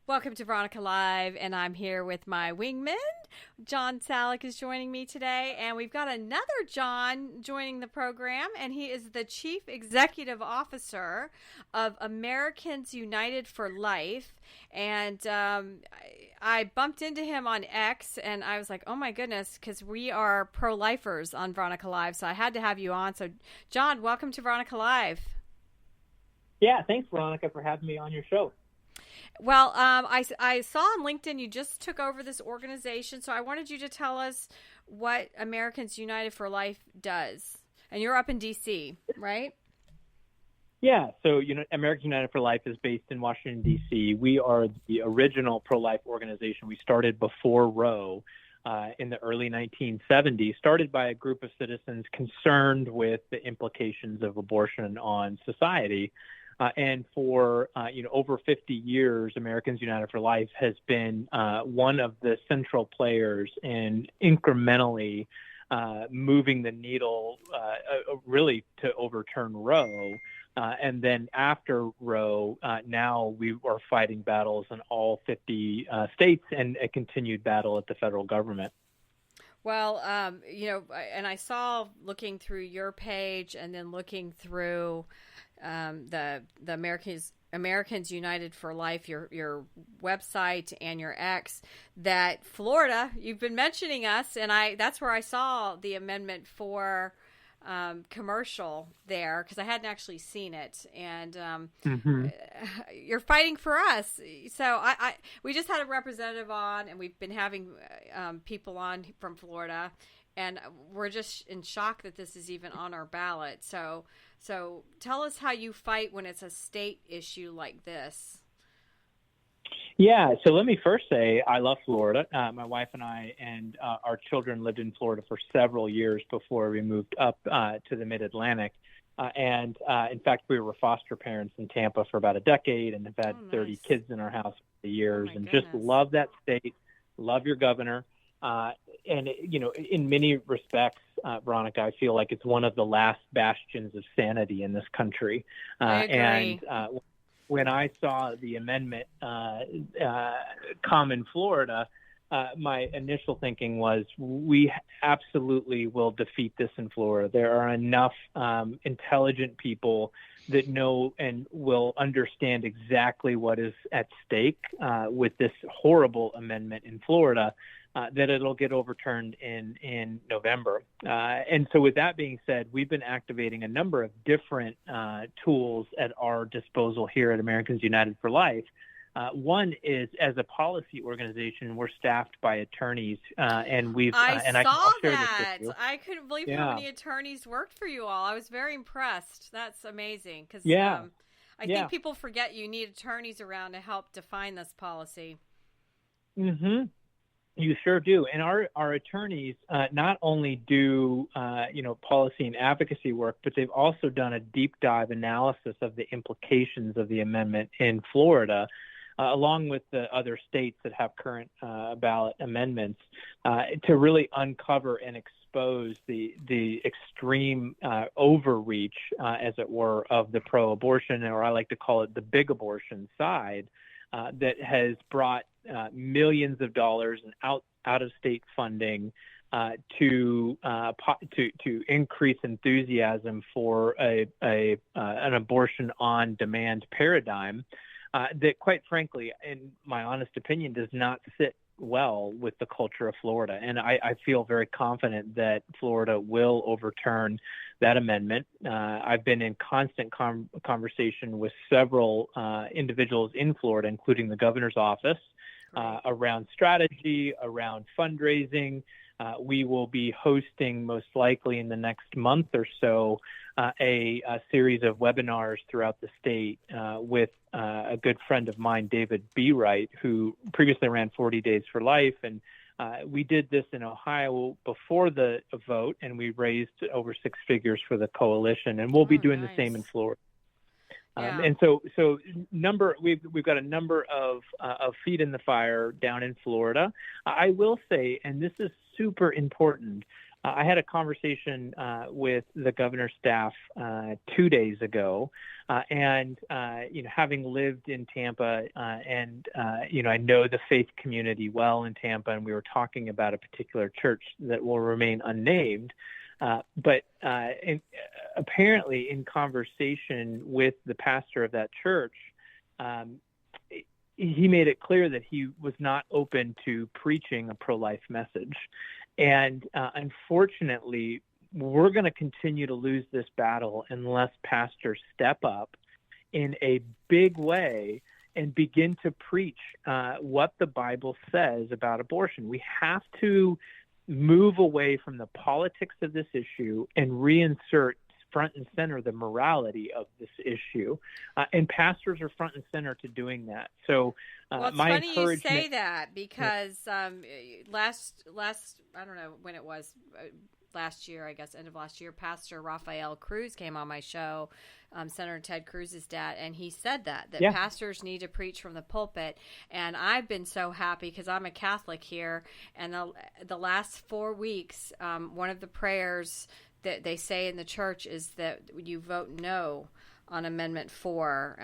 Welcome to Veronica Live, and I'm here with my wingman. John Salick is joining me today, and we've got another John joining the program, and he is the Chief Executive Officer of Americans United for Life. And I bumped into him on X, and I was like, oh my goodness, because we are pro-lifers on Veronica Live, so I had to have you on. So, John, welcome to Veronica Live. Yeah, thanks, Veronica, for having me on your show. Well, I saw on LinkedIn you just took over this organization, so I wanted you to tell us what Americans United for Life does. And you're up in D.C., right? Yeah, so Americans United for Life is based in Washington, D.C. We are the original pro-life organization. We started before Roe in the early 1970s, started by a group of citizens concerned with the implications of abortion on society. And for over 50 years, Americans United for Life has been one of the central players in incrementally moving the needle really to overturn Roe. And then after Roe, now we are fighting battles in all 50 states and a continued battle at the federal government. Well, and I saw looking through your page and then looking through the Americans United for Life, your website and your X, that Florida, you've been mentioning us, and that's where I saw the amendment for commercial there, because I hadn't actually seen it, and you're fighting for us. So we just had a representative on, and we've been having people on from Florida, and we're just in shock that this is even on our ballot. So tell us how you fight when it's a state issue like this. Yeah, so let me first say I love Florida. My wife and I and our children lived in Florida for several years before we moved up to the Mid-Atlantic. And in fact, we were foster parents in Tampa for about a decade and have had 30 kids in our house for the years, and just love that state, love your governor. And, in many respects, Veronica, I feel like it's one of the last bastions of sanity in this country. I agree. And when I saw the amendment come in Florida, my initial thinking was we absolutely will defeat this in Florida. There are enough intelligent people that know and will understand exactly what is at stake with this horrible amendment in Florida, that it'll get overturned in November. And so with that being said, we've been activating a number of different tools at our disposal here at Americans United for Life. One is, as a policy organization, we're staffed by attorneys, and we've. I saw that. I couldn't believe how many attorneys worked for you all. I was very impressed. That's amazing, because I think people forget you need attorneys around to help define this policy. Mm-hmm. You sure do. And our attorneys not only do, policy and advocacy work, but they've also done a deep dive analysis of the implications of the amendment in Florida, along with the other states that have current ballot amendments, to really uncover and expose the extreme overreach, as it were, of the pro-abortion, or I like to call it the big abortion side, that has brought millions of dollars in out-of-state funding to increase enthusiasm for an abortion-on-demand paradigm that, quite frankly, in my honest opinion, does not sit well with the culture of Florida. And I feel very confident that Florida will overturn that amendment. I've been in constant conversation with several individuals in Florida, including the governor's office, around strategy, around fundraising. We will be hosting, most likely in the next month or so, a series of webinars throughout the state with a good friend of mine, David B. Wright, who previously ran 40 Days for Life. And we did this in Ohio before the vote, and we raised over six figures for the coalition. And we'll be doing the same in Florida. And so we've got a number of feet in the fire down in Florida. I will say, and this is super important, I had a conversation with the governor's staff 2 days ago, and having lived in Tampa, and I know the faith community well in Tampa, and we were talking about a particular church that will remain unnamed. But apparently, in conversation with the pastor of that church, he made it clear that he was not open to preaching a pro-life message. And unfortunately, we're going to continue to lose this battle unless pastors step up in a big way and begin to preach what the Bible says about abortion. We have to move away from the politics of this issue and reinsert front and center the morality of this issue, and pastors are front and center to doing that. So well, it's my funny encouragement, you say that, because last I don't know when it was, last year, I guess end of last year, Pastor Rafael Cruz came on my show, Senator Ted Cruz's dad, and he said that pastors need to preach from the pulpit. And I've been so happy because I'm a Catholic here, and the last 4 weeks, one of the prayers that they say in the church is that you vote no on Amendment 4.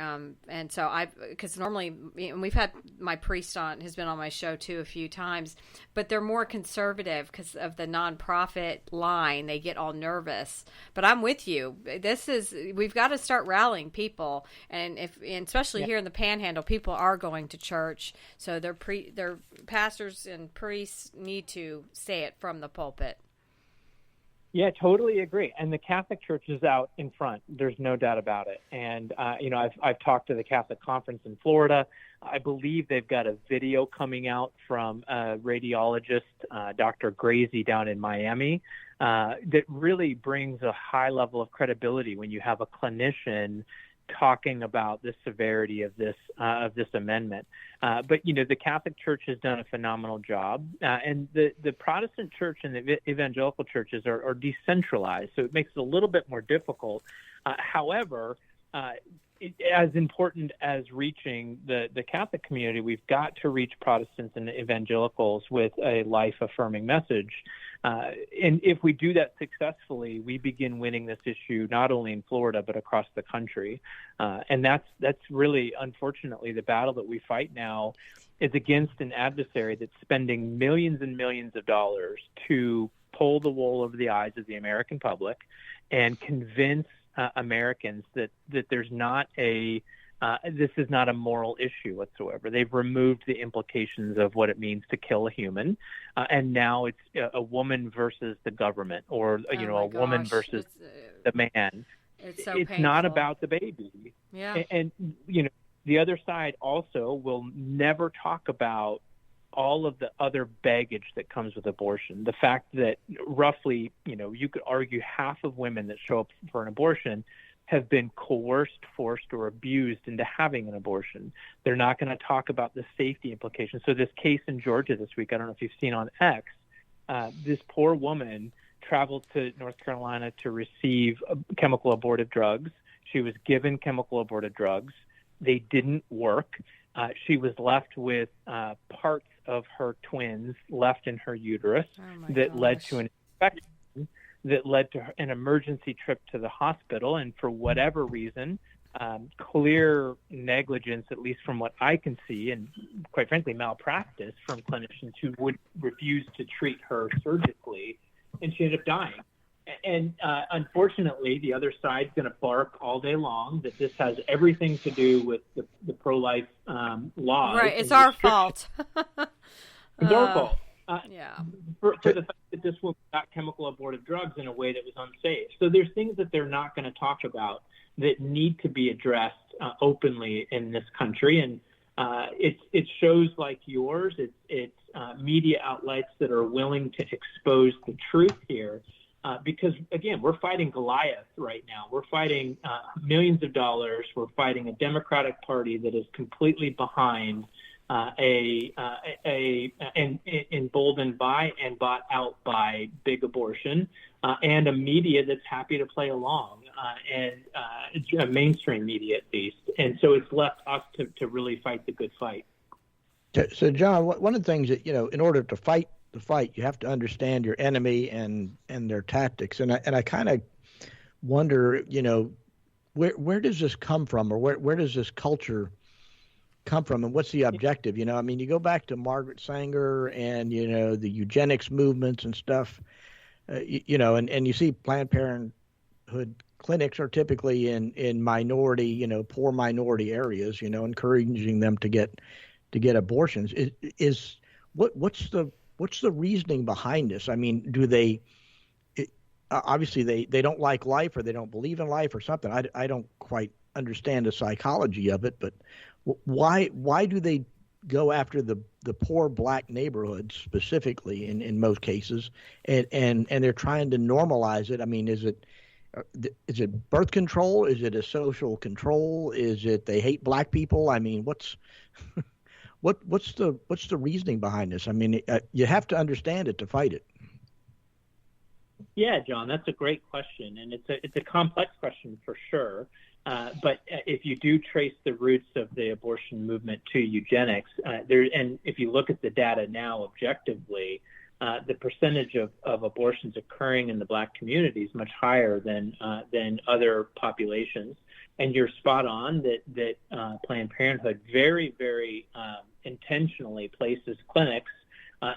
And so because normally, and we've had my priest has been on my show too a few times, but they're more conservative because of the nonprofit line. They get all nervous, but I'm with you. We've got to start rallying people. And especially here in the Panhandle, people are going to church. So their pastors and priests need to say it from the pulpit. Yeah, totally agree. And the Catholic Church is out in front. There's no doubt about it. And, I've talked to the Catholic Conference in Florida. I believe they've got a video coming out from a radiologist, Dr. Grazie, down in Miami, that really brings a high level of credibility when you have a clinician talking about the severity of this amendment. But the Catholic Church has done a phenomenal job, and the Protestant church and the evangelical churches are decentralized, so it makes it a little bit more difficult. However, as important as reaching the Catholic community, we've got to reach Protestants and evangelicals with a life-affirming message. And if we do that successfully, we begin winning this issue not only in Florida but across the country. And that's really, unfortunately, the battle that we fight now is against an adversary that's spending millions and millions of dollars to pull the wool over the eyes of the American public and convince Americans that there's not this is not a moral issue whatsoever. They've removed the implications of what it means to kill a human, and now it's a woman versus the government, or a woman versus the man. It's so it's painful. Not about the baby. Yeah. And the other side also will never talk about all of the other baggage that comes with abortion. The fact that roughly, you could argue half of women that show up for an abortion have been coerced, forced, or abused into having an abortion. They're not going to talk about the safety implications. So this case in Georgia this week, I don't know if you've seen on X, this poor woman traveled to North Carolina to receive chemical abortive drugs. She was given chemical abortive drugs. They didn't work. She was left with parts of her twins left in her uterus that led to an infection, that led to an emergency trip to the hospital. And for whatever reason, clear negligence, at least from what I can see, and quite frankly, malpractice from clinicians who would refuse to treat her surgically, and she ended up dying. And unfortunately, the other side's going to bark all day long that this has everything to do with the pro-life laws. Right, it's our fault. It's our fault. For the fact that this woman got chemical abortive drugs in a way that was unsafe. So there's things that they're not going to talk about that need to be addressed openly in this country. And it's shows like yours, it's media outlets that are willing to expose the truth here. Because, again, we're fighting Goliath right now. We're fighting millions of dollars. We're fighting a Democratic Party that is completely behind emboldened by and bought out by big abortion, and a media that's happy to play along, and mainstream media at least. And so it's left us to really fight the good fight. So, John, one of the things that, in order to fight the fight, you have to understand your enemy and their tactics. And I kind of wonder, where does this come from, or where does this culture come from, and what's the objective? I mean, you go back to Margaret Sanger and the eugenics movements and stuff, and you see Planned Parenthood clinics are typically in minority, poor minority areas, encouraging them to get abortions. What's the reasoning behind this? I mean, do they obviously they don't like life, or they don't believe in life, or something? I don't quite understand the psychology of it, but why do they go after the poor black neighborhoods specifically in most cases, and they're trying to normalize it? I mean, is it birth control? Is it a social control? Is it they hate black people? I mean, what's the reasoning behind this? I mean, you have to understand it to fight it. Yeah, John, that's a great question, and it's a complex question for sure. But if you do trace the roots of the abortion movement to eugenics, and if you look at the data now objectively, the percentage of abortions occurring in the black community is much higher than other populations. And you're spot on that Planned Parenthood very, very intentionally places clinics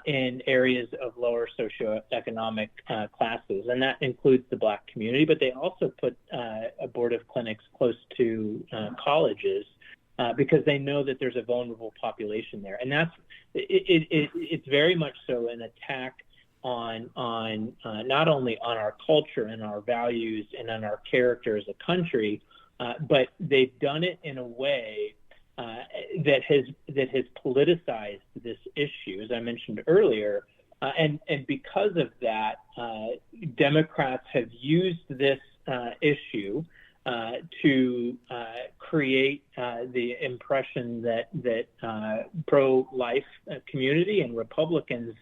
in areas of lower socioeconomic classes, and that includes the black community. But they also put abortive clinics close to colleges because they know that there's a vulnerable population there, and it's very much so an attack on not only on our culture and our values and on our character as a country, but they've done it in a way that has politicized this issue, as I mentioned earlier, and because of that, Democrats have used this issue to create the impression that pro-life community and Republicans,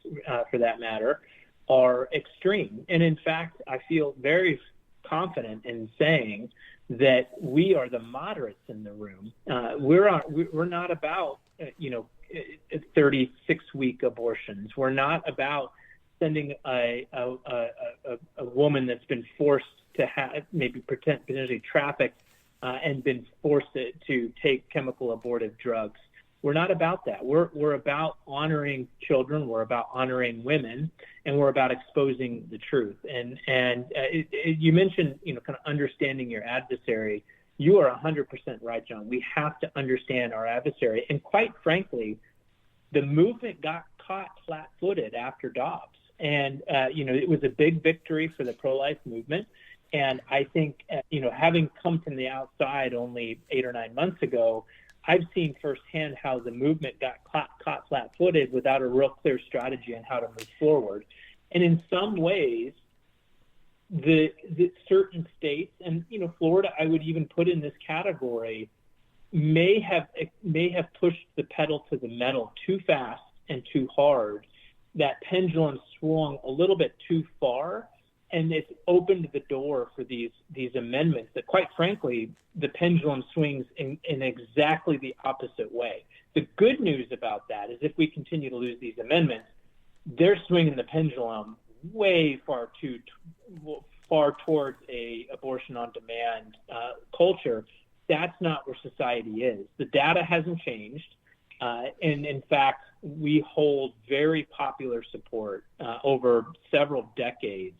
for that matter, are extreme. And in fact, I feel very confident in saying that we are the moderates in the room. We're not about 36-week abortions. We're not about sending a woman that's been forced to have maybe potentially trafficked and been forced to take chemical abortive drugs. We're not about that. We're about honoring children. We're about honoring women, and we're about exposing the truth. And you mentioned, kind of understanding your adversary. You are 100% right, John. We have to understand our adversary. And quite frankly, the movement got caught flat-footed after Dobbs. And, it was a big victory for the pro-life movement. And I think, having come from the outside only 8 or 9 months ago, I've seen firsthand how the movement got caught flat-footed without a real clear strategy on how to move forward. And in some ways, the certain states, and Florida, I would even put in this category, may have pushed the pedal to the metal too fast and too hard. That pendulum swung a little bit too far, and it's opened the door for these amendments that, quite frankly, the pendulum swings in exactly the opposite way. The good news about that is if we continue to lose these amendments, they're swinging the pendulum way far towards a abortion on demand culture. That's not where society is. The data hasn't changed. And in fact, we hold very popular support over several decades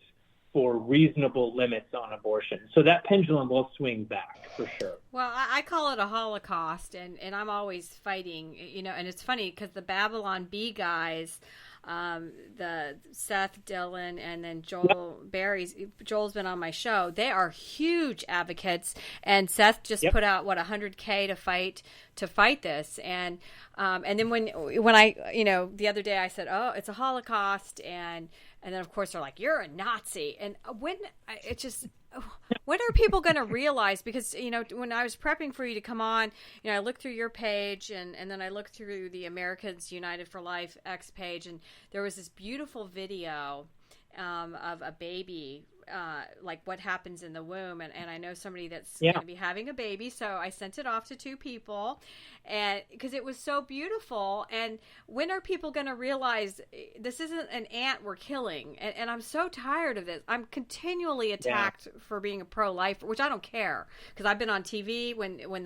for reasonable limits on abortion. So that pendulum will swing back for sure. Well, I call it a Holocaust, and I'm always fighting, and it's funny because the Babylon Bee guys, the Seth Dillon and then Joel Berry's, Joel's been on my show. They are huge advocates, and Seth just put out $100K to fight this, and then when I the other day I said, oh, it's a Holocaust, and then of course they're like, you're a Nazi, and when are people going to realize? Because when I was prepping for you to come on, I looked through your page and then I looked through the Americans United for Life X page, and there was this beautiful video of a baby like what happens in the womb. And I know somebody that's Yeah. going to be having a baby. So I sent it off to 2 people, and because it was so beautiful. And when are people going to realize this isn't an ant we're killing? And I'm so tired of this. I'm continually attacked for being a pro-lifer, which I don't care, because I've been on TV when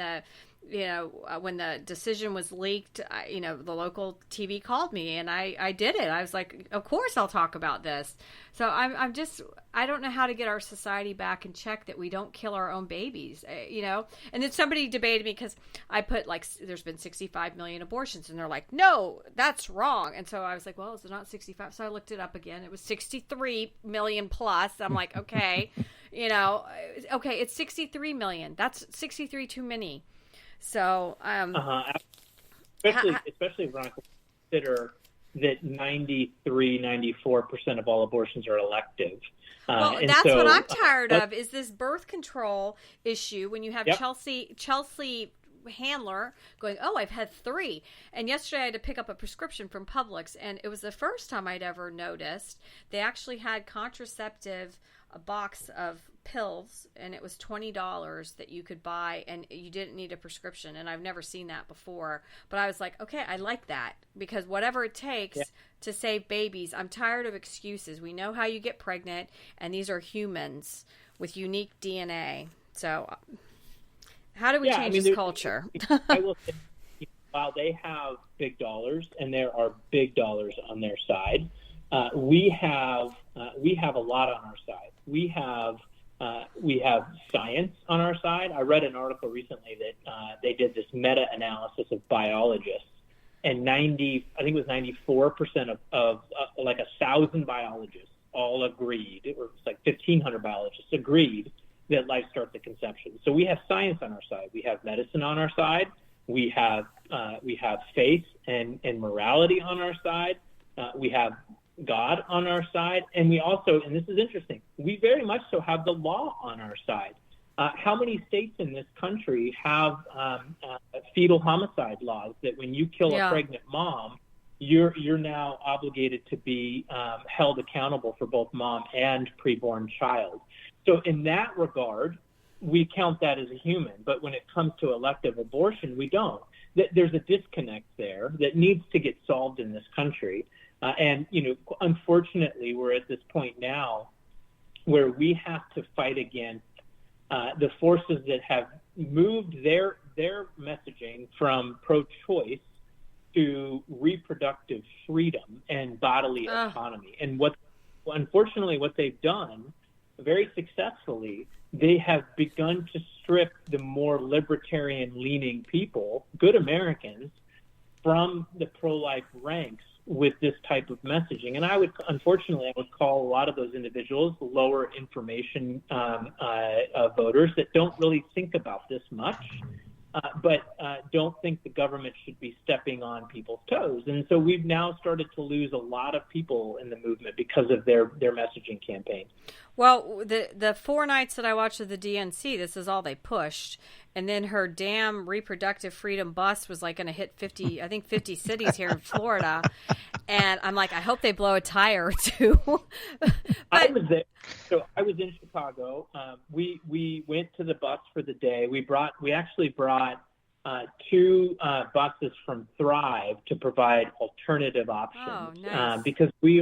the decision was leaked. The local TV called me, and I did it. I was like, of course I'll talk about this. So I don't know how to get our society back in check that we don't kill our own babies, And then somebody debated me because I put there's been 65 million abortions, and they're like, no, that's wrong. And so I was like, well, is it not 65? So I looked it up again. It was 63 million plus. I'm like, okay, okay, it's 63 million. That's 63 too many. So, especially Veronica, consider that 94% of all abortions are elective. Well, that's what I'm tired of, is this birth control issue when you have Chelsea Handler going, oh, I've had 3. And yesterday I had to pick up a prescription from Publix, and it was the first time I'd ever noticed they actually had a box of pills, and it was $20 that you could buy, and you didn't need a prescription. And I've never seen that before, but I was like, okay, I like that, because whatever it takes to save babies. I'm tired of excuses. We know how you get pregnant, and these are humans with unique DNA. So how do we change this culture? I will say, while they have big dollars, and there are big dollars on their side, we have a lot on our side. We have science on our side. I read an article recently that they did this meta-analysis of biologists, and 94% of 1,000 biologists all agreed, or it's like 1,500 biologists agreed that life starts at conception. So we have science on our side. We have medicine on our side. We have faith and morality on our side. We have God on our side, and we also, and this is interesting, we very much so have the law on our side. How many states in this country have fetal homicide laws that when you kill a pregnant mom, you're now obligated to be held accountable for both mom and preborn child. So in that regard, we count that as a human, but when it comes to elective abortion, we don't. There's a disconnect there that needs to get solved in this country. And unfortunately, we're at this point now where we have to fight against the forces that have moved their messaging from pro-choice to reproductive freedom and bodily autonomy. And unfortunately, what they've done very successfully, they have begun to strip the more libertarian-leaning people, good Americans, from the pro-life ranks with this type of messaging. And I would call a lot of those individuals lower information voters that don't really think about this much, but don't think the government should be stepping on people's toes. And so we've now started to lose a lot of people in the movement because of their messaging campaign. Well, the 4 nights that I watched of the DNC, this is all they pushed. And then her damn reproductive freedom bus was going to hit 50 cities here in Florida. And I'm like, I hope they blow a tire or two. I was there. So I was in Chicago. We went to the bus for the day. We actually brought 2 buses from Thrive to provide alternative options. Oh, nice. Because we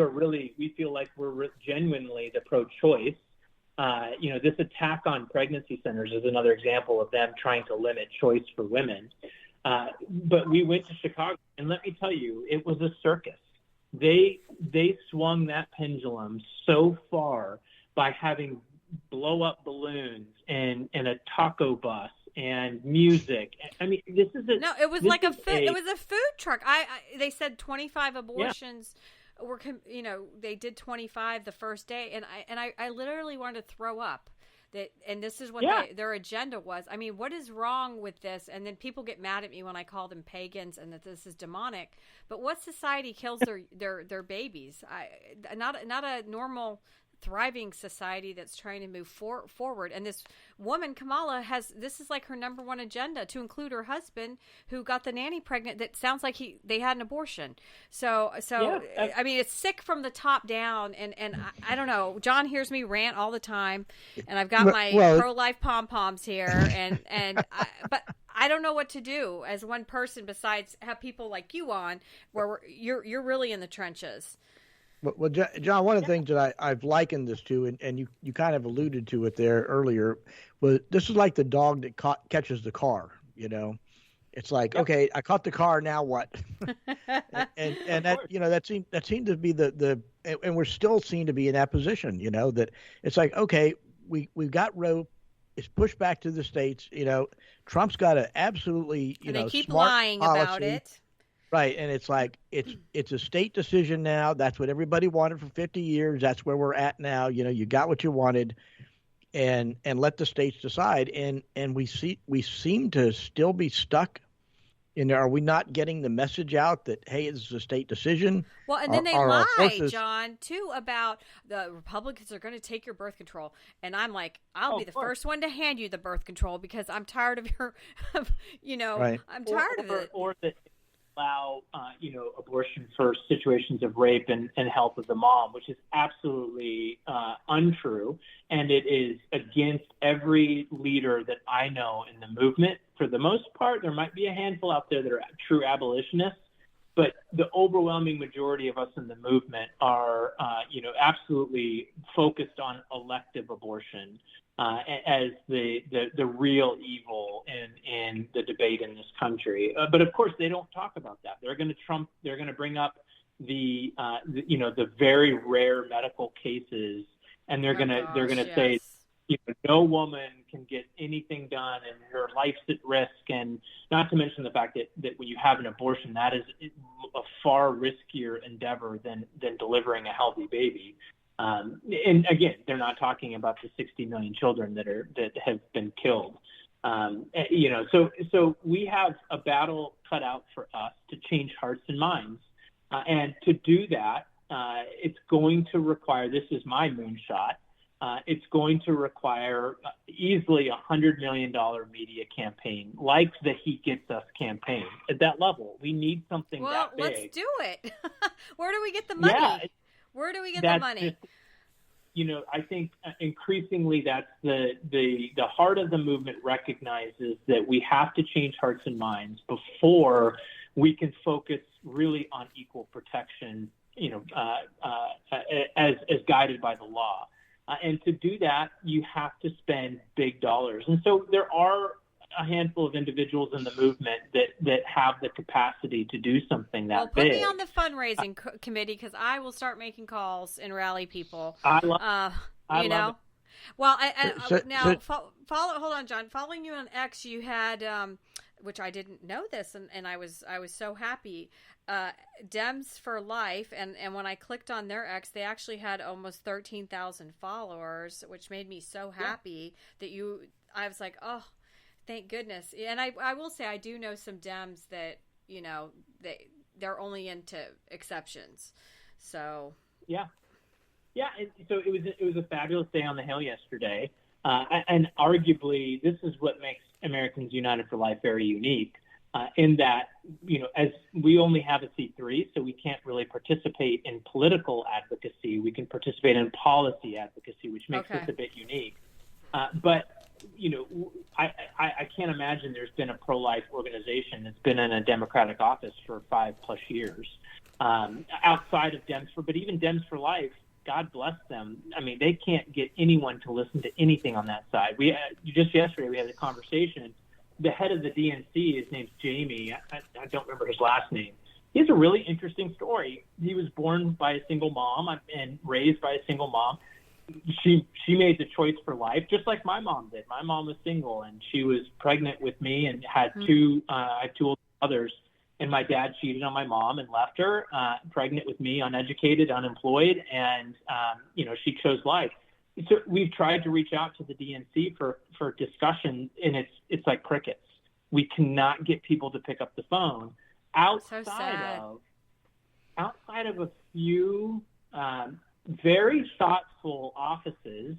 feel like we're genuinely the pro-choice. This attack on pregnancy centers is another example of them trying to limit choice for women. But we went to Chicago, and let me tell you, it was a circus. They swung that pendulum so far by having blow up balloons and a taco bus and music. I mean, it was it was a food truck. They said 25 abortions were, they did 25 the first day, and I literally wanted to throw up. And this is what their agenda was. I mean, what is wrong with this? And then people get mad at me when I call them pagans and that this is demonic. But what society kills their babies? Not a normal thriving society that's trying to move forward. And this woman, Kamala, this is like her number one agenda, to include her husband, who got the nanny pregnant. That sounds like they had an abortion. So I mean, it's sick from the top down. And I don't know. John hears me rant all the time, and I've got my pro-life pom-poms here, but I don't know what to do as one person besides have people like you on, where you're really in the trenches. Well, John, one of the things that I've likened this to, and you kind of alluded to it there earlier, was this is like the dog that catches the car. It's like, okay, I caught the car, now what? and that that seemed to be and we're still seen to be in that position. That it's like, okay, we've got Roe, it's pushed back to the states. Trump's got to absolutely and they keep smart lying policy. About it. Right, and it's like it's a state decision now. That's what everybody wanted for 50 years. That's where we're at now. You got what you wanted, and let the states decide. And we seem to still be stuck in there. Are we not getting the message out that, hey, this is a state decision? Well, and then they lie, John, too, about the Republicans are going to take your birth control. And I'm like, I'll be the first one to hand you the birth control, because I'm tired of your, right. I'm tired of it. Or that allow, abortion for situations of rape and health of the mom, which is absolutely untrue. And it is against every leader that I know in the movement. For the most part, there might be a handful out there that are true abolitionists, but the overwhelming majority of us in the movement are, absolutely focused on elective abortion as the real evil in the debate in this country. But of course, they don't talk about that. They're going to bring up the very rare medical cases, and they're going to say, no woman can get anything done, and her life's at risk. And not to mention the fact that when you have an abortion, that is a far riskier endeavor than delivering a healthy baby. And again, they're not talking about the 60 million children that have been killed. So we have a battle cut out for us to change hearts and minds. And to do that, it's going to require, this is my moonshot, it's going to require easily $100 million media campaign, like the He Gets Us campaign. At that level, we need something that big. Well, let's do it. Where do we get the money? Yeah, where do we get the money? I think increasingly that's the heart of the movement recognizes that we have to change hearts and minds before we can focus really on equal protection, as guided by the law. And to do that, you have to spend big dollars. And so there are a handful of individuals in the movement that have the capacity to do something that big. Put me on the fundraising committee, because I will start making calls and rally people. I love it. Well, hold on, John. Following you on X, you had, which I didn't know this, and I was so happy. Dems for Life, and when I clicked on their X, they actually had almost 13,000 followers, which made me so happy that I was like, oh, thank goodness. And I will say I do know some Dems that they're only into exceptions. So yeah. And so it was a fabulous day on the Hill yesterday, and arguably this is what makes Americans United for Life very unique. In that, as we only have a C3, so we can't really participate in political advocacy. We can participate in policy advocacy, which makes us a bit unique. But I can't imagine there's been a pro-life organization that's been in a Democratic office for 5+ years outside of but even Dems for Life, God bless them. I mean, they can't get anyone to listen to anything on that side. Just yesterday we had a conversation. The head of the DNC, his name's Jamie. I don't remember his last name. He has a really interesting story. He was born by a single mom and raised by a single mom. She made the choice for life, just like my mom did. My mom was single, and she was pregnant with me and had two older brothers. And my dad cheated on my mom and left her, pregnant with me, uneducated, unemployed, and she chose life. So we've tried to reach out to the DNC for discussion, and it's like crickets. We cannot get people to pick up the phone outside of a few very thoughtful offices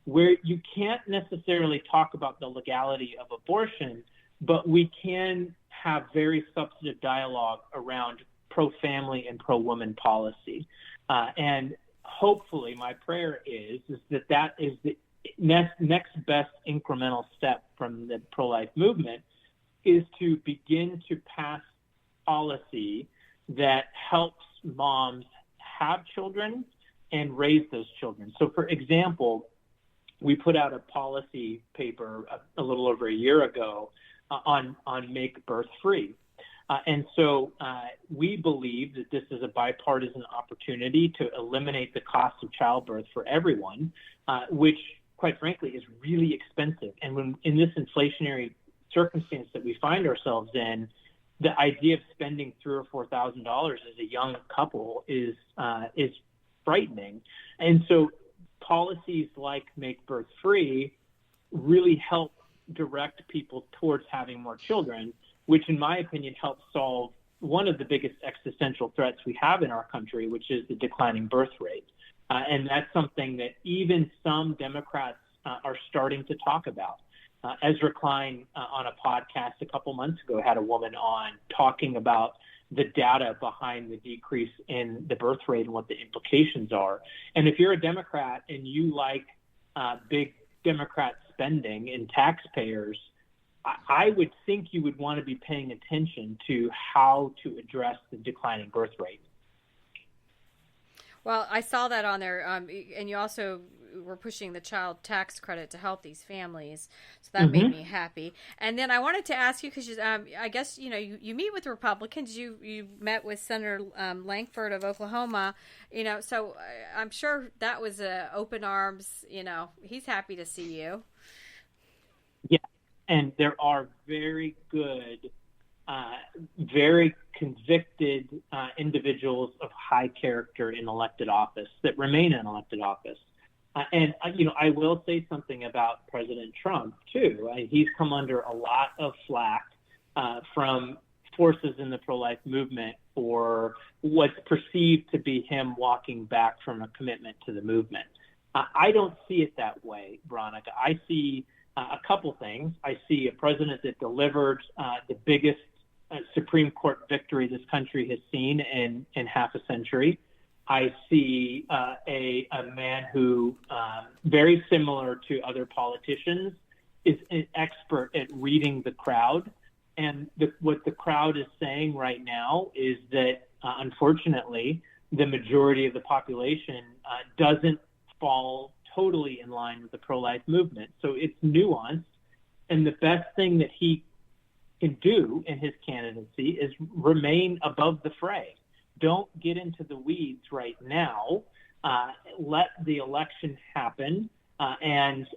where you can't necessarily talk about the legality of abortion, but we can have very substantive dialogue around pro-family and pro-woman policy. And hopefully my prayer is that is the next best incremental step from the pro-life movement, is to begin to pass policy that helps moms have children and raise those children. So, for example, we put out a policy paper a little over a year ago on Make Birth Free. And so we believe that this is a bipartisan opportunity to eliminate the cost of childbirth for everyone, which, quite frankly, is really expensive. And when in this inflationary circumstance that we find ourselves in, the idea of spending $3,000 or $4,000 as a young couple is frightening. And so policies like Make Birth Free really help direct people towards having more children, which in my opinion helps solve one of the biggest existential threats we have in our country, which is the declining birth rate. And that's something that even some Democrats are starting to talk about. Ezra Klein on a podcast a couple months ago had a woman on talking about the data behind the decrease in the birth rate and what the implications are. And if you're a Democrat and you like big Democrat spending and taxpayers, I would think you would want to be paying attention to how to address the declining birth rate. Well, I saw that on there, and you also were pushing the child tax credit to help these families, so that made me happy. And then I wanted to ask you, because I guess you meet with Republicans. You met with Senator Langford of Oklahoma, so I'm sure that was open arms. He's happy to see you. Yeah, and there are very good, very convicted individuals of high character in elected office that remain in elected office. And I will say something about President Trump, too. He's come under a lot of flack from forces in the pro-life movement for what's perceived to be him walking back from a commitment to the movement. I don't see it that way, Veronica. I see a couple things. I see a president that delivered the biggest Supreme Court victory this country has seen in half a century. I see a man who, very similar to other politicians, is an expert at reading the crowd. And what the crowd is saying right now is that, unfortunately, the majority of the population doesn't fall totally in line with the pro-life movement. So it's nuanced. And the best thing that he can do in his candidacy is remain above the fray. Don't get into the weeds right now. Let the election happen, and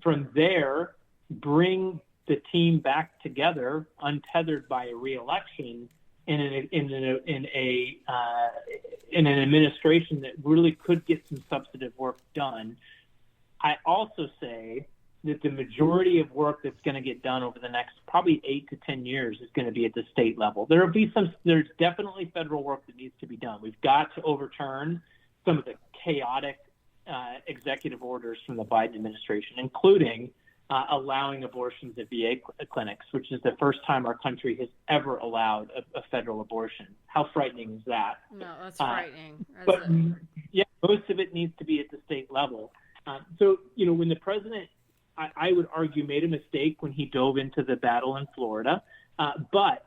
from there, bring the team back together, untethered by a re-election, in an administration that really could get some substantive work done. I also say that the majority of work that's going to get done over the next probably 8 to 10 years is going to be at the state level. There's definitely federal work that needs to be done. We've got to overturn some of the chaotic executive orders from the Biden administration, including allowing abortions at VA clinics, which is the first time our country has ever allowed a federal abortion. How frightening is that? No, that's frightening. Yeah, most of it needs to be at the state level. So, when the president, I would argue, made a mistake when he dove into the battle in Florida. But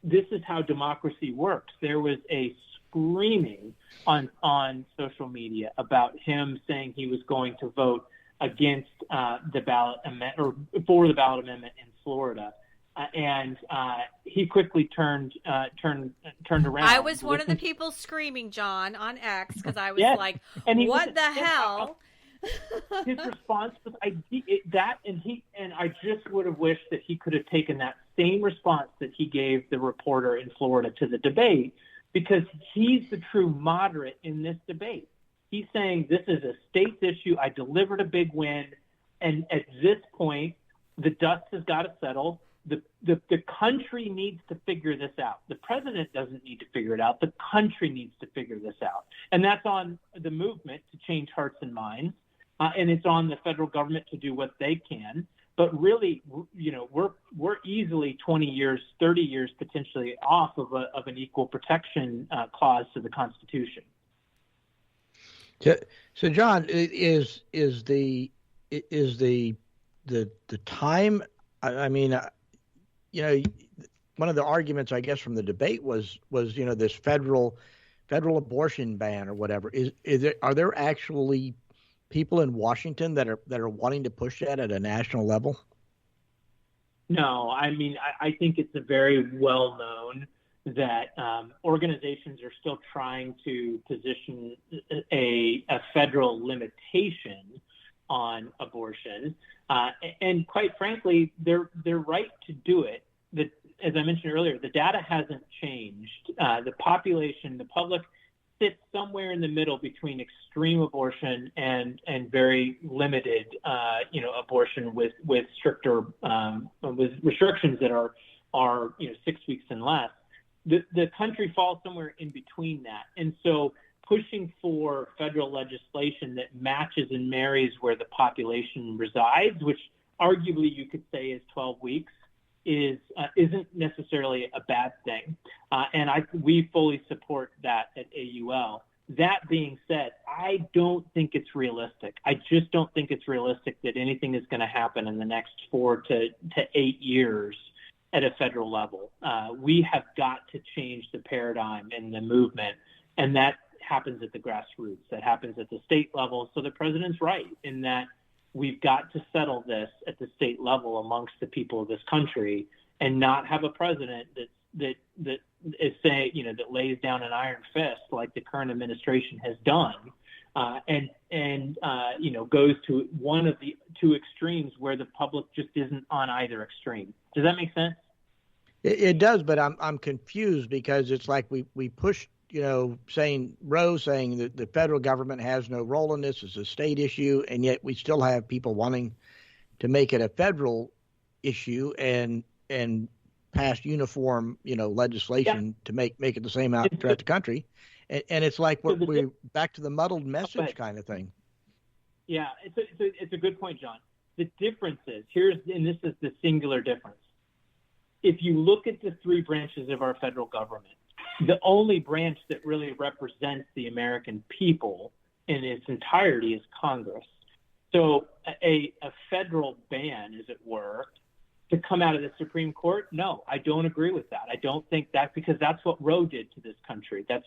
this is how democracy works. There was a screaming on social media about him saying he was going to vote against the ballot amendment, or for the ballot amendment in Florida. And he quickly turned around. I was one of the people screaming, John, on X, because I was like, what the hell? His response was, I just would have wished that he could have taken that same response that he gave the reporter in Florida to the debate, because he's the true moderate in this debate. He's saying this is a state's issue. I delivered a big win, and at this point, the dust has got to settle. the country needs to figure this out. The president doesn't need to figure it out. The country needs to figure this out. And that's on the movement to change hearts and minds. And it's on the federal government to do what they can. But really, we're easily 20 years, 30 years potentially off of an equal protection clause to the Constitution. So John, is the time? I mean, one of the arguments, I guess, from the debate was this federal abortion ban or whatever. Are there actually people in Washington that are wanting to push that at a national level? No, I mean, I think it's a very well known that organizations are still trying to position a federal limitation on abortion, and quite frankly, they're right to do it. As I mentioned earlier, the data hasn't changed. The population, the public, sits somewhere in the middle between extreme abortion and very limited, abortion with stricter with restrictions that are 6 weeks and less. The country falls somewhere in between that, and so pushing for federal legislation that matches and marries where the population resides, which arguably you could say is 12 weeks, isn't necessarily a bad thing. And we fully support that at AUL. That being said, I don't think it's realistic. I just don't think it's realistic that anything is going to happen in the next 4 to 8 years at a federal level. We have got to change the paradigm in the movement, and that happens at the grassroots. That happens at the state level. So the president's right in that we've got to settle this at the state level amongst the people of this country, and not have a president that is saying, that lays down an iron fist like the current administration has done, and goes to one of the two extremes where the public just isn't on either extreme. Does that make sense? It does, but I'm confused because it's like we pushed, saying that the federal government has no role in this, it's a state issue, and yet we still have people wanting to make it a federal issue and pass uniform, legislation to make it the same out throughout the country. And it's like we're back to the muddled message kind of thing. Yeah, it's a good point, John. The difference is and this is the singular difference. If you look at the three branches of our federal government, the only branch that really represents the American people in its entirety is Congress. So a federal ban, as it were, to come out of the Supreme Court, no, I don't agree with that. I don't think that, because that's what Roe did to this country. That's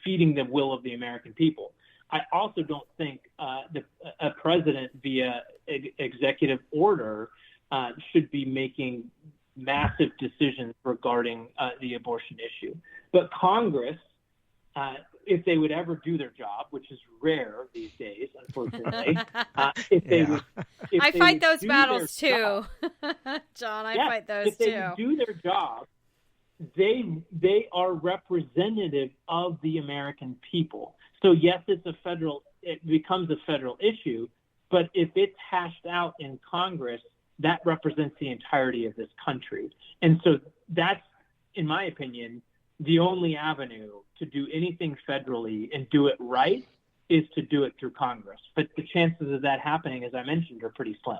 feeding the will of the American people. I also don't think a president via executive order should be making massive decisions regarding the abortion issue. But Congress, if they would ever do their job, which is rare these days, unfortunately, I fight those battles too, John. I fight those too. If they do their job, they are representative of the American people. So yes, it becomes a federal issue, but if it's hashed out in Congress, that represents the entirety of this country. And so that's, in my opinion, the only avenue to do anything federally and do it right is to do it through Congress. But the chances of that happening, as I mentioned, are pretty slim.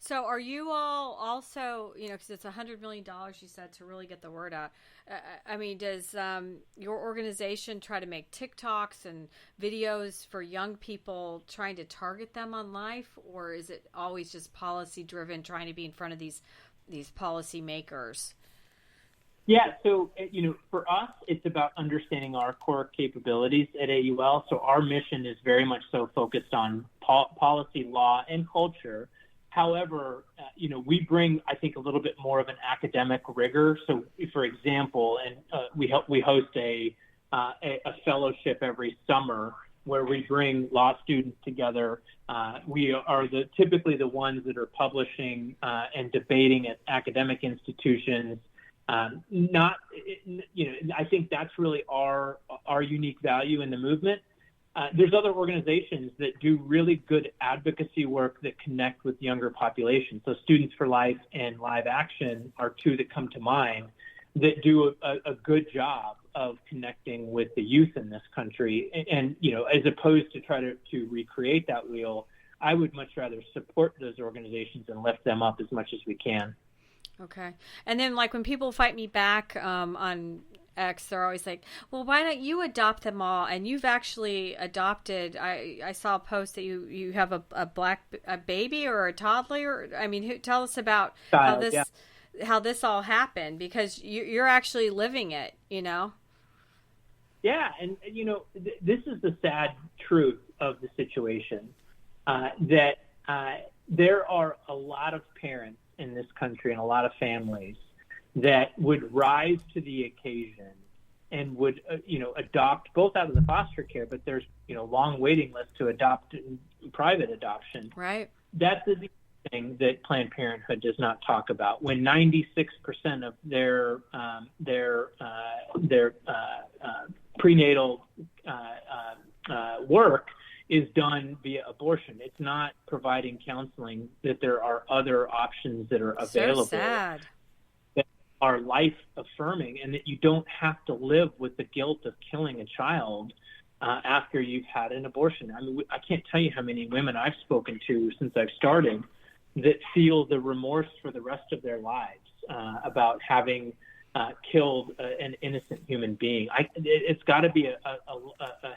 So are you all also, because it's $100 million, you said, to really get the word out. Does your organization try to make TikToks and videos for young people trying to target them on life? Or is it always just policy driven, trying to be in front of these policy makers? Yeah, so, for us, it's about understanding our core capabilities at AUL. So our mission is very much so focused on policy, law, and culture. However, we bring, I think, a little bit more of an academic rigor. So, for example, we host a fellowship every summer where we bring law students together. We are typically the ones that are publishing and debating at academic institutions. I think that's really our unique value in the movement. there's other organizations that do really good advocacy work that connect with younger populations. So Students for Life and Live Action are two that come to mind that do a good job of connecting with the youth in this country. And as opposed to try to recreate that wheel, I would much rather support those organizations and lift them up as much as we can. Okay. And then, like, when people fight me back on X, they're always like, well, why don't you adopt them all? And you've actually adopted, I saw a post that you have a baby or a toddler. I mean, tell us about how this all happened, because you're actually living it, Yeah. And, this is the sad truth of the situation, that there are a lot of parents in this country and a lot of families that would rise to the occasion and would, adopt both out of the foster care, but there's, long waiting lists to adopt private adoption. Right. That's the thing that Planned Parenthood does not talk about. When 96% of their prenatal work is done via abortion. It's not providing counseling, that there are other options that are available. So sad. That are life affirming, and that you don't have to live with the guilt of killing a child after you've had an abortion. I mean, I can't tell you how many women I've spoken to since I've started that feel the remorse for the rest of their lives about having killed an innocent human being. It's got to be a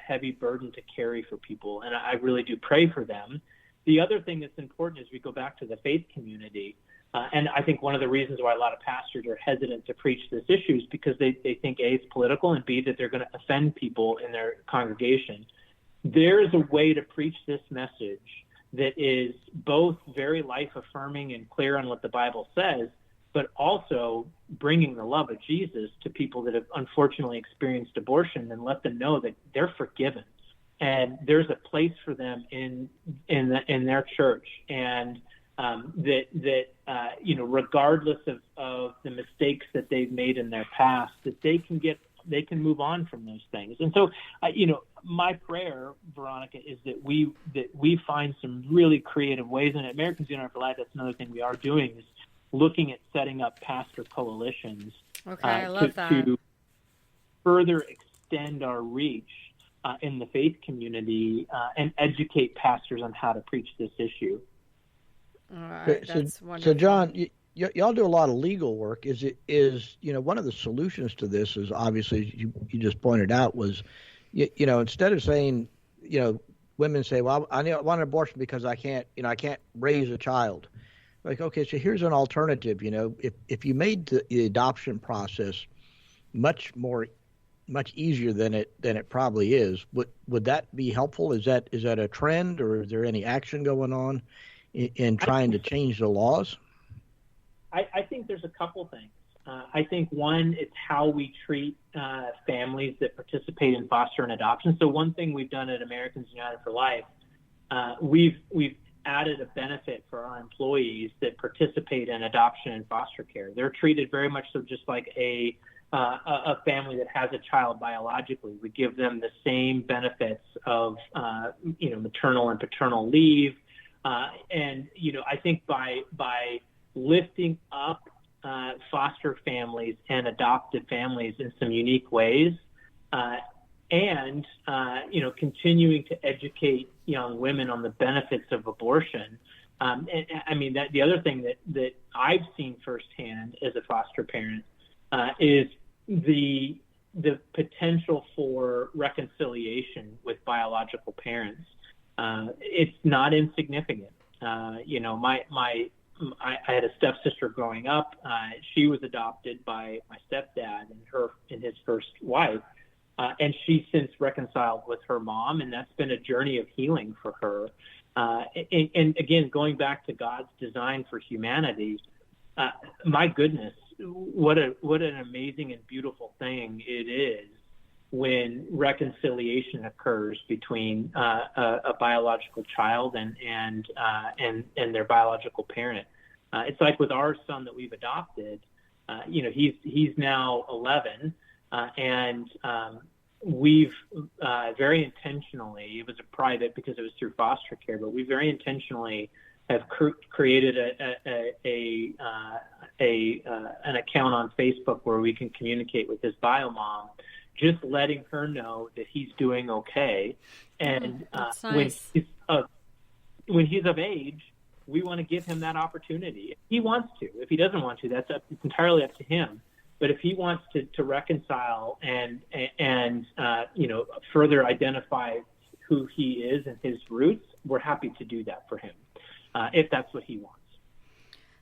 heavy burden to carry for people, and I really do pray for them. The other thing that's important is we go back to the faith community, and I think one of the reasons why a lot of pastors are hesitant to preach this issue is because they think A, it's political, and B, that they're going to offend people in their congregation. There is a way to preach this message that is both very life-affirming and clear on what the Bible says, but also bringing the love of Jesus to people that have unfortunately experienced abortion, and let them know that they're forgiven and there's a place for them in their church, and regardless of the mistakes that they've made in their past, that they can move on from those things. And so, my prayer, Veronica, is that we find some really creative ways. And at Americans United for Life, that's another thing we are doing, is looking at setting up pastor coalitions. Okay, I love that. To further extend our reach in the faith community and educate pastors on how to preach this issue. All right, that's wonderful. So, John, y'all do a lot of legal work. Is one of the solutions to this is, obviously, you just pointed out, was, instead of saying, women say, well, I want an abortion because I can't raise a child. Like, okay, so here's an alternative. If you made the adoption process much easier than it probably is, would that be helpful? Is that a trend, or is there any action going on in trying to change the laws? I think there's a couple things. I think one, it's how we treat families that participate in foster and adoption. So one thing we've done at Americans United for Life, we've added a benefit for our employees that participate in adoption and foster care. They're treated very much so just like a family that has a child biologically. We give them the same benefits of maternal and paternal leave, and I think by lifting up foster families and adopted families in some unique ways, and continuing to educate young women on the benefits of abortion. The other thing that I've seen firsthand as a foster parent is the potential for reconciliation with biological parents. It's not insignificant. I had a stepsister growing up. She was adopted by my stepdad and his first wife. And she's since reconciled with her mom, and that's been a journey of healing for her. And again, going back to God's design for humanity, my goodness, what an amazing and beautiful thing it is when reconciliation occurs between a biological child and their biological parent. It's like with our son that we've adopted. He's now 11, and we've very intentionally, it was a private because it was through foster care, but we very intentionally have created an account on Facebook where we can communicate with his bio mom, just letting her know that he's doing okay. And nice. when he's of age, we want to give him that opportunity. If he wants to. If he doesn't want to, it's entirely up to him. But if he wants to reconcile and further identify who he is and his roots, we're happy to do that for him, if that's what he wants.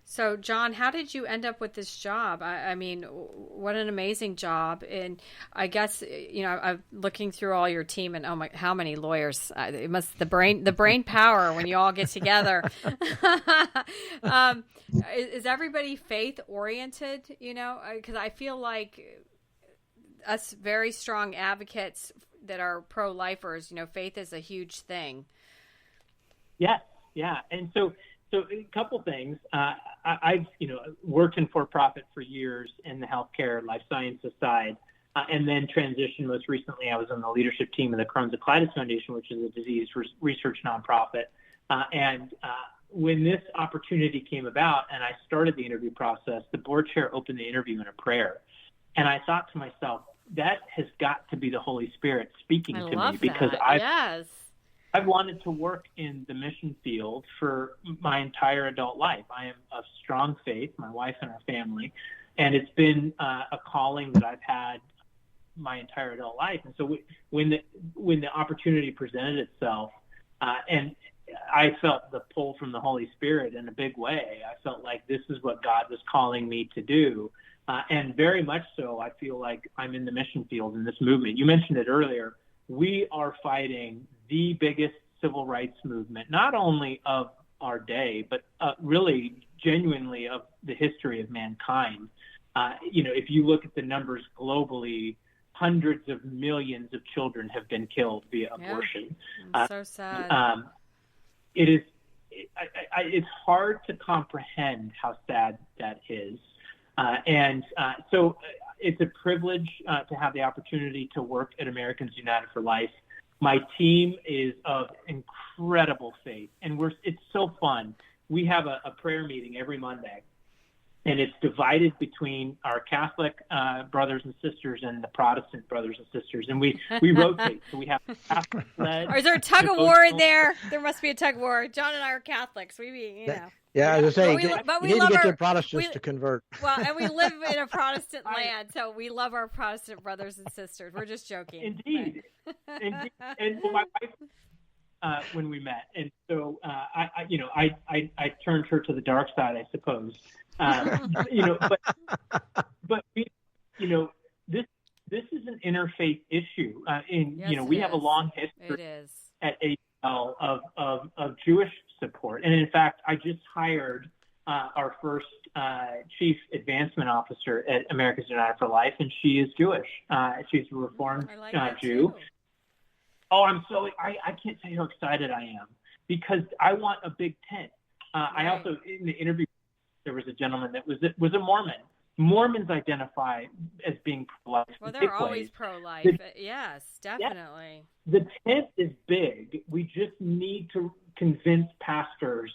So, John, how did you end up with this job? I mean, what an amazing job. And I guess, I'm looking through all your team and, oh my, how many lawyers? It must, the brain power when you all get together. Is everybody faith oriented, because I feel like us very strong advocates that are pro-lifers, faith is a huge thing. Yes. Yeah. And so a couple things. I've worked in for-profit for years in the healthcare life sciences side, and then transitioned. Most recently, I was on the leadership team of the Crohn's and Colitis Foundation, which is a disease research nonprofit. And when this opportunity came about, and I started the interview process, the board chair opened the interview in a prayer, and I thought to myself, that has got to be the Holy Spirit speaking to me, because I've wanted to work in the mission field for my entire adult life. I am of strong faith, my wife and our family, and it's been a calling that I've had my entire adult life. And so when the opportunity presented itself, and I felt the pull from the Holy Spirit in a big way, I felt like this is what God was calling me to do. And very much so, I feel like I'm in the mission field in this movement. You mentioned it earlier. We are fighting the biggest civil rights movement, not only of our day, but really genuinely of the history of mankind. If you look at the numbers globally, hundreds of millions of children have been killed via abortion. So sad. It's hard to comprehend how sad that is. So it's a privilege to have the opportunity to work at Americans United for Life. My team is of incredible faith, and it's so fun. We have a prayer meeting every Monday, and it's divided between our Catholic brothers and sisters and the Protestant brothers and sisters, and we rotate. So we have Catholic-led. Or is there a tug of war in there? There must be a tug of war. John and I are Catholics. Yeah, I was saying, you need to get your Protestants to convert. Well, and we live in a Protestant land, so we love our Protestant brothers and sisters. We're just joking. Indeed. And my wife, when we met, and so I turned her to the dark side, I suppose. But this is an interfaith issue. We have a long history at AL of Jewish support. And in fact, I just hired our first chief advancement officer at Americans United for Life, and she is Jewish. She's a Reformed Jew. Too. Oh, I can't tell you how excited I am, because I want a big tent. I also, in the interview, there was a gentleman that was a Mormon. Mormons identify as being pro-life. Well, they're always pro-life. Yes, definitely. The tent is big. We just need to convince pastors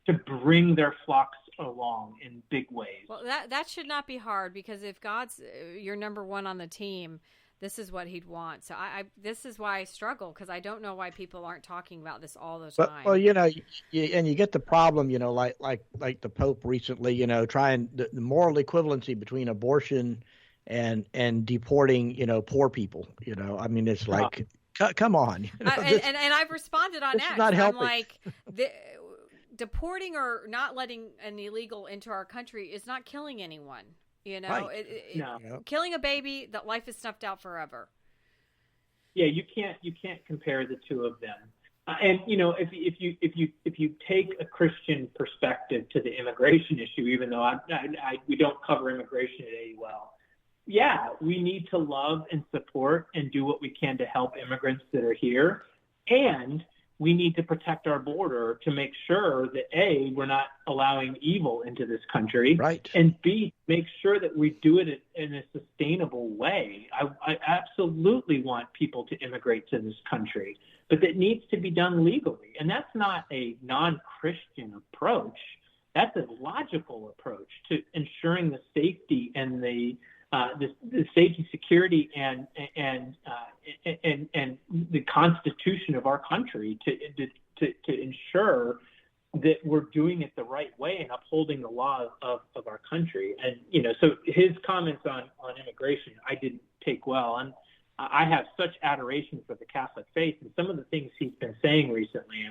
to bring their flocks along in big ways. Well, that should not be hard, because if God's your number one on the team, this is what he'd want. So this is why I struggle, because I don't know why people aren't talking about this all the time. Well, and you get the problem, like the Pope recently, trying the moral equivalency between abortion and deporting, poor people. I mean, it's like, come on. And I've responded on that. Not helping. I'm like, deporting or not letting an illegal into our country is not killing anyone. Right. Killing a baby, that life is snuffed out forever. Yeah, you can't compare the two of them. And if you take a Christian perspective to the immigration issue, even though we don't cover immigration at AUL, yeah, we need to love and support and do what we can to help immigrants that are here. And we need to protect our border to make sure that A, we're not allowing evil into this country, right, and B, make sure that we do it in a sustainable way. I absolutely want people to immigrate to this country, but that needs to be done legally. And that's not a non-Christian approach. That's a logical approach to ensuring the safety and the safety, security, and the constitution of our country to ensure that we're doing it the right way and upholding the law of our country. And so his comments on immigration, I didn't take well. And I have such adoration for the Catholic faith, and some of the things he's been saying recently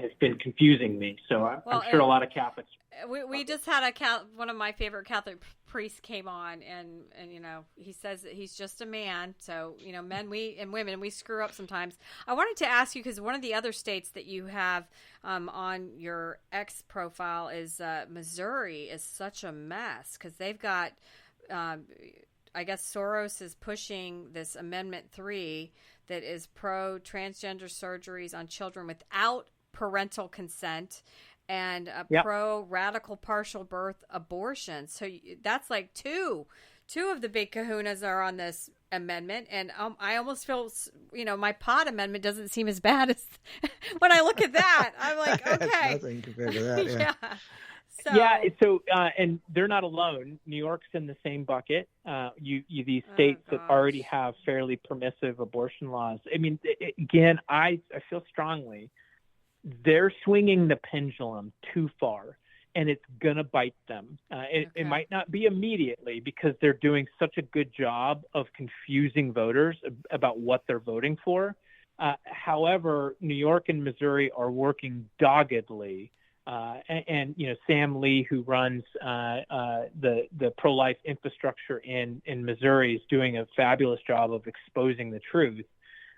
has been confusing me. So I'm sure a lot of Catholics. We just had one of my favorite Catholic priests came on, and he says that he's just a man. So men and women, we screw up sometimes. I wanted to ask you, because one of the other states that you have on your X profile is Missouri is such a mess, because they've got I guess Soros is pushing this Amendment 3 that is pro transgender surgeries on children without parental consent, and pro radical partial birth abortion. So that's like two of the big kahunas are on this amendment. And I almost feel, my pod amendment doesn't seem as bad as when I look at that. I'm like, okay. Nothing compared to that. Yeah. So and they're not alone. New York's in the same bucket. These states that already have fairly permissive abortion laws. I mean, again, I feel strongly they're swinging the pendulum too far, and it's going to bite them. It might not be immediately, because they're doing such a good job of confusing voters about what they're voting for. However, New York and Missouri are working doggedly. And Sam Lee, who runs the pro-life infrastructure in Missouri, is doing a fabulous job of exposing the truth.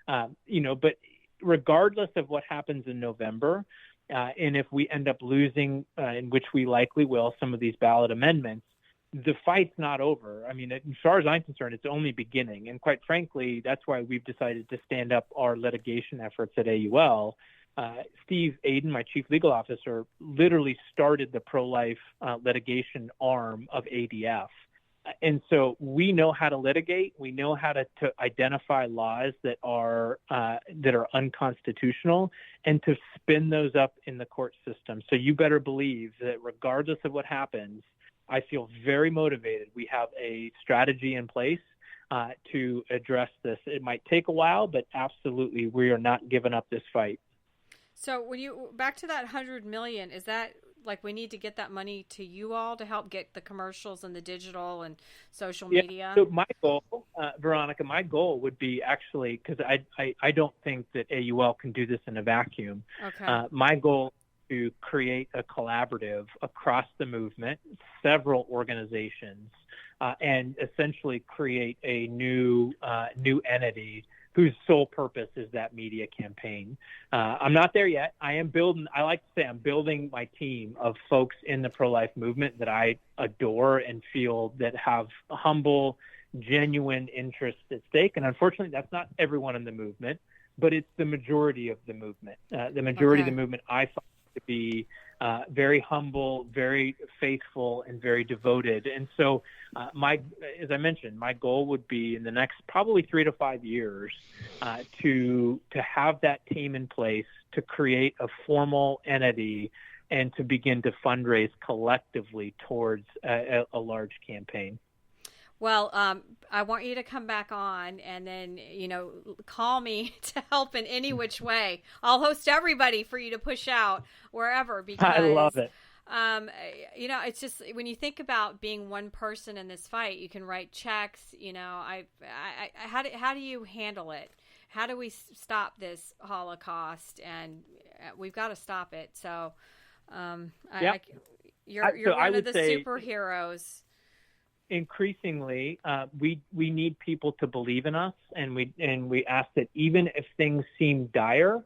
But regardless of what happens in November, and if we end up losing, in which we likely will, some of these ballot amendments, the fight's not over. I mean, as far as I'm concerned, it's only beginning. And quite frankly, that's why we've decided to stand up our litigation efforts at AUL. Steve Aiden, my chief legal officer, literally started the pro-life litigation arm of ADF. And so we know how to litigate. We know how to identify laws that are unconstitutional, and to spin those up in the court system. So you better believe that regardless of what happens, I feel very motivated. We have a strategy in place to address this. It might take a while, but absolutely, we are not giving up this fight. So when you back to that $100 million, is that like we need to get that money to you all to help get the commercials and the digital and social media? So my goal, Veronica, would be actually, because I don't think that AUL can do this in a vacuum. Okay. My goal is to create a collaborative across the movement, several organizations, and essentially create a new entity whose sole purpose is that media campaign. I'm not there yet. I like to say I'm building my team of folks in the pro-life movement that I adore and feel that have humble, genuine interest at stake. And unfortunately, that's not everyone in the movement, but it's the majority of the movement. The majority of the movement I find to be very humble, very faithful, and very devoted. And so as I mentioned, my goal would be in the next probably 3 to 5 years to have that team in place, to create a formal entity, and to begin to fundraise collectively towards a large campaign. Well, I want you to come back on and then, call me to help in any which way. I'll host everybody for you to push out wherever, because I love it. It's just when you think about being one person in this fight, you can write checks. How do you handle it? How do we stop this Holocaust? And we've got to stop it. So, you're one of the superheroes. Increasingly, we need people to believe in us, and we ask that even if things seem dire,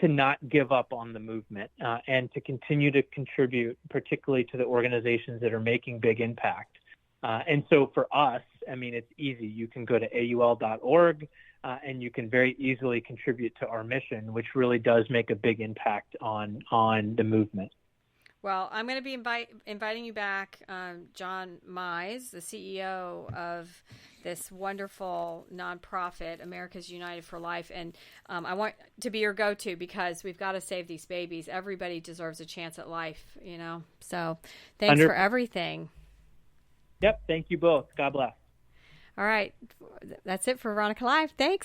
to not give up on the movement, and to continue to contribute, particularly to the organizations that are making big impact. And so for us, I mean, it's easy. You can go to AUL.org. and you can very easily contribute to our mission, which really does make a big impact on the movement. Well, I'm going to be inviting you back, John Mize, the CEO of this wonderful nonprofit, America's United for Life. And I want to be your go-to because we've got to save these babies. Everybody deserves a chance at life, you know. So thanks for everything. Yep. Thank you both. God bless. All right. That's it for Veronica Live. Thanks.